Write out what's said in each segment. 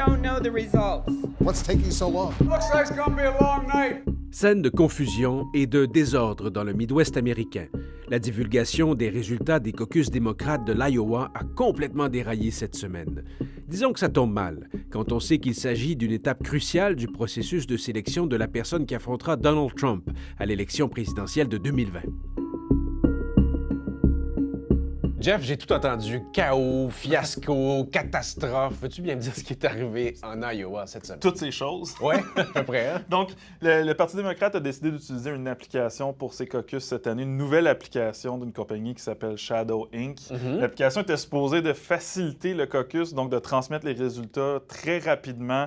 don't know the results. What's taking so long? Looks like it's gonna be a long night. Scène de confusion et de désordre dans le Midwest américain. La divulgation des résultats des caucus démocrates de l'Iowa a complètement déraillé cette semaine. Disons que ça tombe mal, quand on sait qu'il s'agit d'une étape cruciale du processus de sélection de la personne qui affrontera Donald Trump à l'élection présidentielle de 2020. Jeff, j'ai tout entendu. Chaos, fiasco, catastrophe. Veux-tu bien me dire ce qui est arrivé en Iowa cette semaine? Toutes ces choses. Oui, à peu près. Hein? Donc, le Parti démocrate a décidé d'utiliser une application pour ses caucus cette année, une nouvelle application d'une compagnie qui s'appelle Shadow Inc. L'application était supposée de faciliter le caucus, donc de transmettre les résultats très rapidement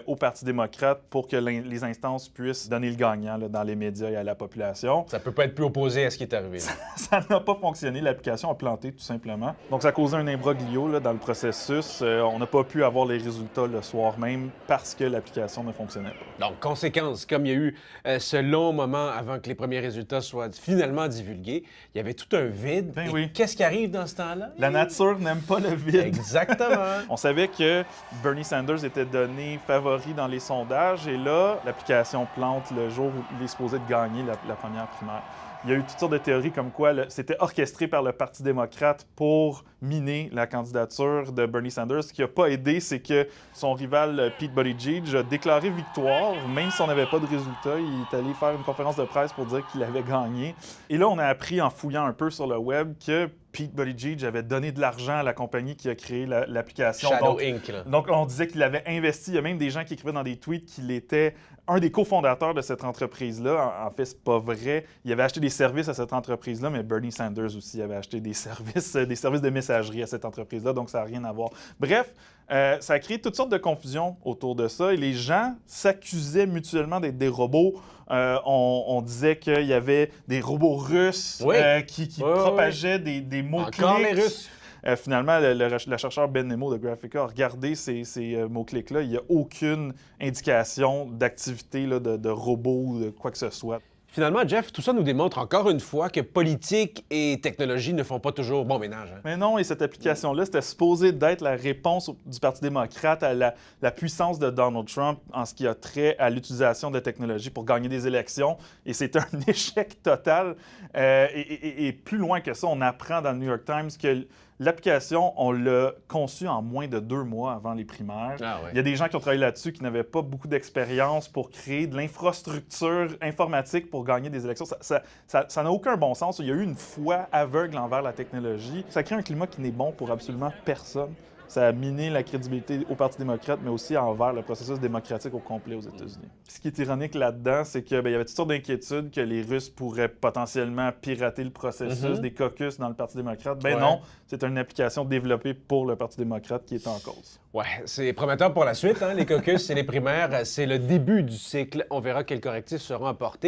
au Parti démocrate pour que les instances puissent donner le gagnant là, dans les médias et à la population. Ça peut pas être plus opposé à ce qui est arrivé. Ça n'a pas fonctionné. L'application a planté, tout simplement. Donc, ça a causé un imbroglio là, dans le processus. On n'a pas pu avoir les résultats le soir même parce que l'application ne fonctionnait pas. Donc, conséquence, comme il y a eu ce long moment avant que les premiers résultats soient finalement divulgués, il y avait tout un vide. Ben et oui. Qu'est-ce qui arrive dans ce temps-là? La nature n'aime pas le vide. Exactement. On savait que Bernie Sanders était donné favori dans les sondages et là, l'application plante le jour où il est supposé de gagner la première primaire. Il y a eu toutes sortes de théories comme quoi c'était orchestré par le Parti démocrate pour miner la candidature de Bernie Sanders. Ce qui n'a pas aidé, c'est que son rival Pete Buttigieg a déclaré victoire, même si on n'avait pas de résultat. Il est allé faire une conférence de presse pour dire qu'il avait gagné. Et là, on a appris en fouillant un peu sur le web que Pete Buttigieg avait donné de l'argent à la compagnie qui a créé l'application. Shadow Inc. Là. Donc, on disait qu'il avait investi. Il y a même des gens qui écrivaient dans des tweets qu'il était un des cofondateurs de cette entreprise-là. En fait, c'est pas vrai. Il avait acheté des services à cette entreprise-là, mais Bernie Sanders aussi avait acheté des services de messagerie à cette entreprise-là, donc ça n'a rien à voir. Bref, ça a créé toutes sortes de confusions autour de ça et les gens s'accusaient mutuellement d'être des robots. On disait qu'il y avait des robots russes qui propageaient des mots-clics. Encore les Russes. Finalement, le chercheur Ben Nemo de Graphica a regardé ces mots-clics-là. Il n'y a aucune indication d'activité de robots ou de quoi que ce soit. Finalement, Jeff, tout ça nous démontre encore une fois que politique et technologie ne font pas toujours bon ménage. Hein? Mais non, et cette application-là, c'était supposé d'être la réponse du Parti démocrate à la puissance de Donald Trump en ce qui a trait à l'utilisation de la technologie pour gagner des élections. Et c'est un échec total. Et plus loin que ça, on apprend dans le New York Times que l'application, on l'a conçue en moins de 2 mois avant les primaires. Ah ouais. Il y a des gens qui ont travaillé là-dessus qui n'avaient pas beaucoup d'expérience pour créer de l'infrastructure informatique pour gagner des élections. Ça n'a aucun bon sens. Il y a eu une foi aveugle envers la technologie. Ça crée un climat qui n'est bon pour absolument personne. Ça a miné la crédibilité au Parti démocrate, mais aussi envers le processus démocratique au complet aux États-Unis. Ce qui est ironique là-dedans, c'est qu'il y avait toutes sortes d'inquiétudes que les Russes pourraient potentiellement pirater le processus des caucus dans le Parti démocrate. Non, c'est une application développée pour le Parti démocrate qui est en cause. Ouais, c'est prometteur pour la suite. Hein? Les caucus et les primaires, c'est le début du cycle. On verra quels correctifs seront apportés.